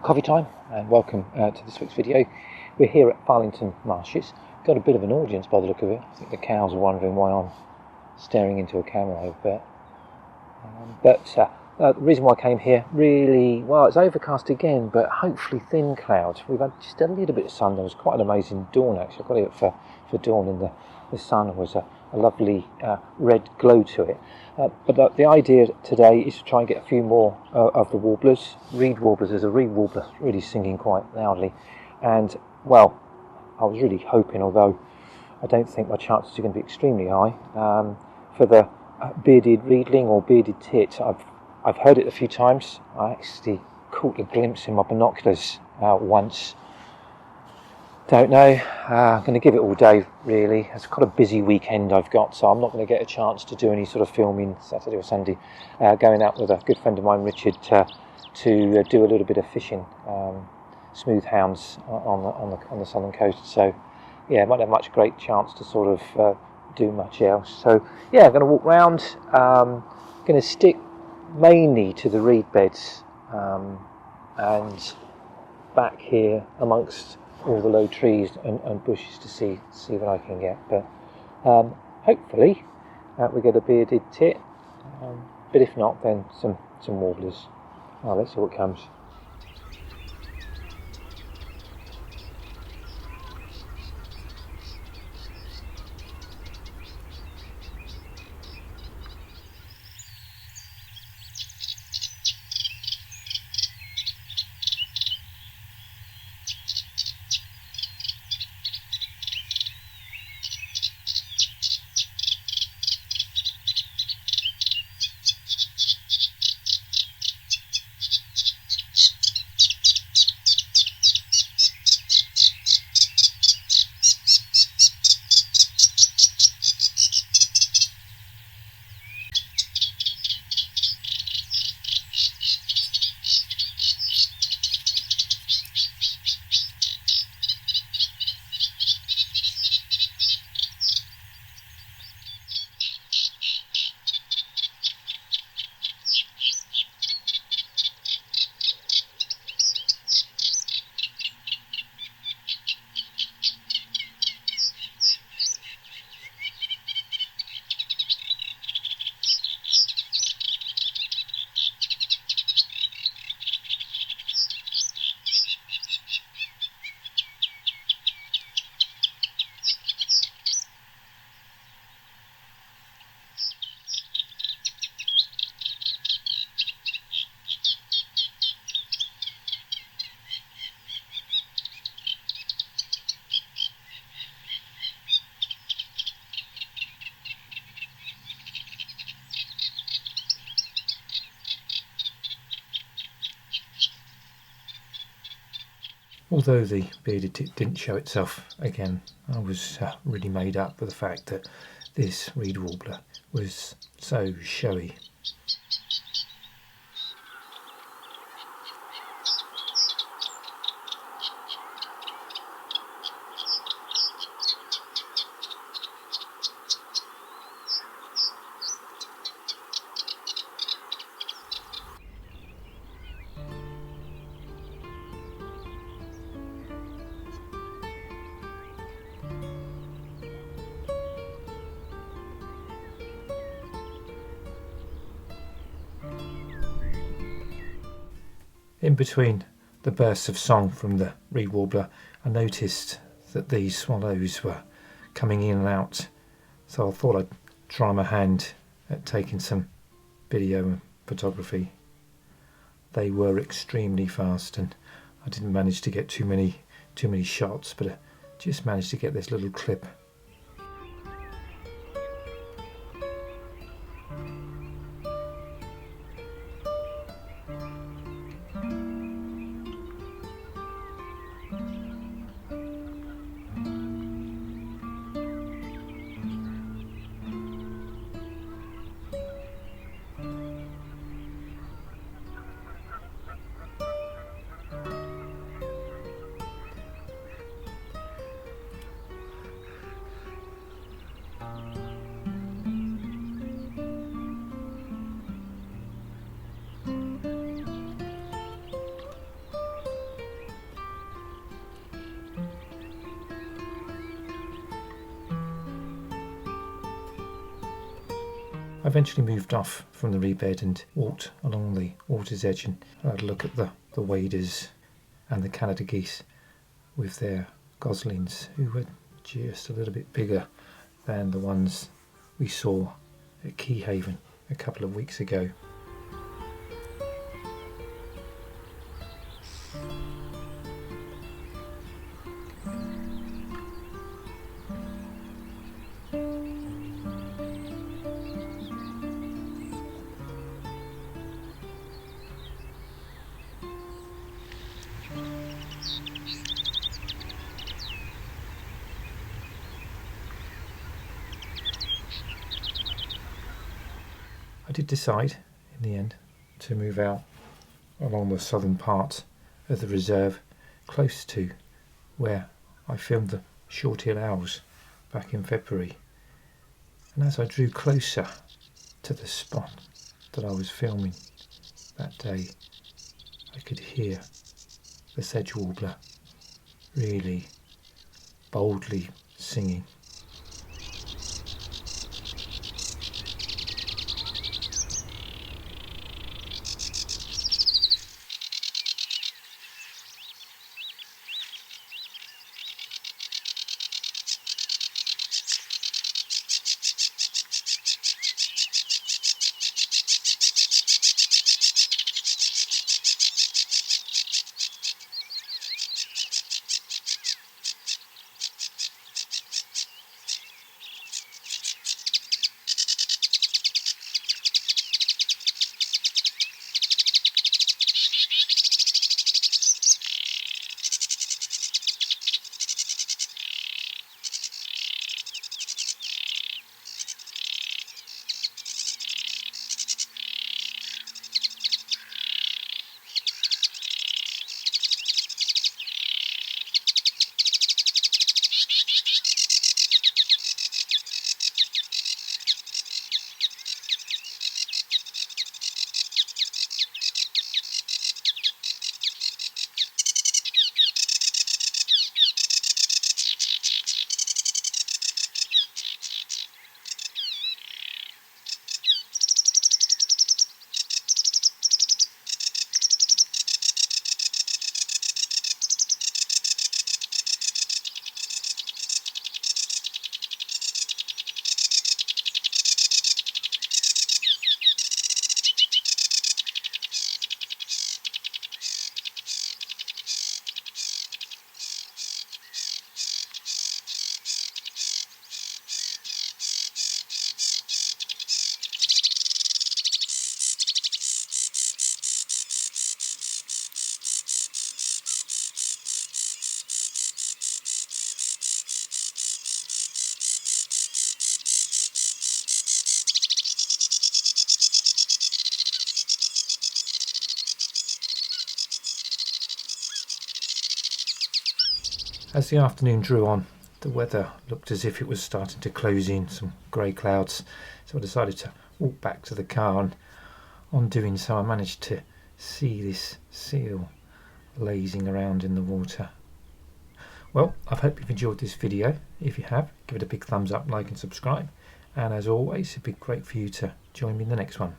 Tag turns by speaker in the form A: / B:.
A: Coffee time and welcome to this week's video. We're here at Farlington Marshes. Got a bit of an audience by the look of it. I think the cows are wondering why I'm staring into a camera over there. The reason why I came here, really, well, it's overcast again, but hopefully thin clouds. We've had just a little bit of sun. There was quite an amazing dawn actually. I got it for dawn, and the sun was a lovely red glow to it. But the idea today is to try and get a few more of the warblers. Reed warblers. There's a reed warbler really singing quite loudly, and well, I was really hoping, although I don't think my chances are going to be extremely high, for the bearded reedling or bearded tit. I've heard it a few times. I actually caught a glimpse in my binoculars once. Don't know. I'm going to give it all day, really. It's quite a busy weekend I've got, so I'm not going to get a chance to do any sort of filming Saturday or Sunday. Going out with a good friend of mine, Richard, to do a little bit of fishing, smooth hounds on the southern coast. So, yeah, I might have much great chance to sort of do much else. So, yeah, I'm going to walk round. Going to stick mainly to the reed beds and back here amongst all the low trees and bushes to see what I can get. But hopefully we get a bearded tit, but if not, then some warblers. Let's see what comes. Although the bearded tit didn't show itself again, I was really made up with the fact that this reed warbler was so showy. In between the bursts of song from the reed warbler, I noticed that these swallows were coming in and out, so I thought I'd try my hand at taking some video and photography. They were extremely fast, and I didn't manage to get too many shots, but I just managed to get this little clip. I eventually moved off from the reed bed and walked along the water's edge and had a look at the waders and the Canada geese with their goslings, who were just a little bit bigger than the ones we saw at Keyhaven a couple of weeks ago. I did decide in the end to move out along the southern part of the reserve, close to where I filmed the short-eared owls back in February. And as I drew closer to the spot that I was filming that day, I could hear the sedge warbler really boldly singing. As the afternoon drew on, the weather looked as if it was starting to close in, some grey clouds, so I decided to walk back to the car, and on doing so I managed to see this seal lazing around in the water. Well, I hope you've enjoyed this video. If you have, give it a big thumbs up, like and subscribe, and as always it'd be great for you to join me in the next one.